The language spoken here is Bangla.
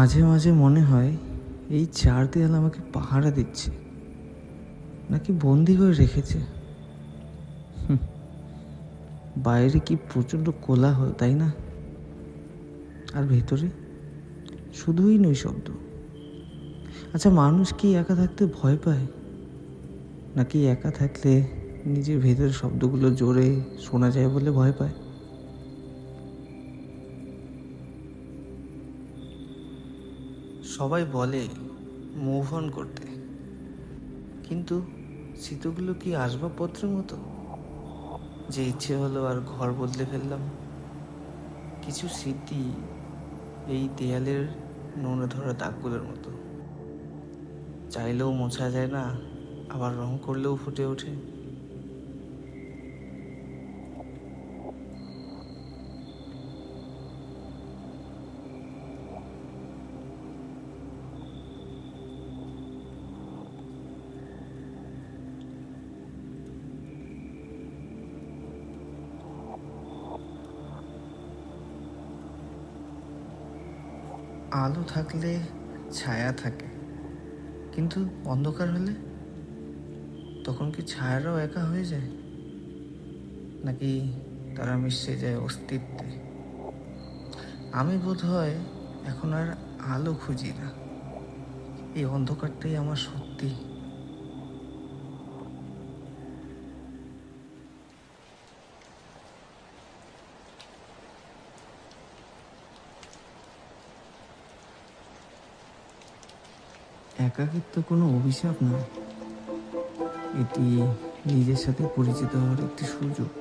মাঝে মাঝে মনে হয় এই চার দেয়াল আমাকে পাহারা দিচ্ছে, নাকি বন্দি করে রেখেছে। বাইরে কি প্রচণ্ড কোলাহল, তাই না? আর ভেতরে শুধুই নৈশব্দ। আচ্ছা, মানুষ কি একা থাকতে ভয় পায়, নাকি একা থাকলে নিজের ভেতরের শব্দগুলো জোরে শোনা যায় বলে ভয় পায়? সবাই বলে মুভ অন করতে, কিন্তু স্মৃতিগুলো কি আসবাবপত্রের মতো, যে ইচ্ছে হলো আর ঘর বদলে ফেললাম? কিছু স্মৃতি এই দেয়ালের নোনা ধরা দাগগুলোর মতো, চাইলেও মোছা যায় না, আবার রং করলেও ফুটে ওঠে। আলো থাকলে ছায়া থাকে, কিন্তু অন্ধকার হলে তখন কি ছায়ারাও একা হয়ে যায়, নাকি তারা মিশে যায় অস্তিত্বে? আমি বোধ হয় এখন আর আলো খুঁজি না, এই অন্ধকারটাই আমার সত্যি। একাকিত্ব কোনো অভিশাপ নয়, এটি নিজের সাথে পরিচিত হওয়ার একটি সুযোগ।